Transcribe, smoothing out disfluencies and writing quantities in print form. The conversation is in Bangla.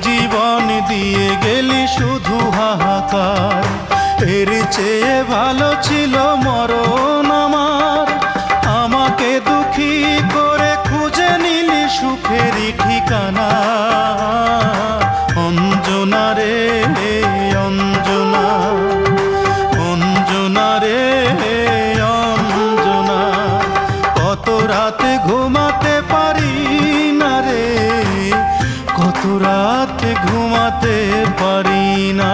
জীবন দিয়ে গেলি শুধু হাহাকার। এর চেয়ে ভালো ছিল মরণ আমার। আমাকে দুঃখী করে খুঁজে নিলি সুখেরই ঠিকানা। অঞ্জনা রে অঞ্জনা, অঞ্জনা রে অঞ্জনা, কত রাতে ঘুমাতে পারি না রে, কত রাতে ঘুমাতে পারি না।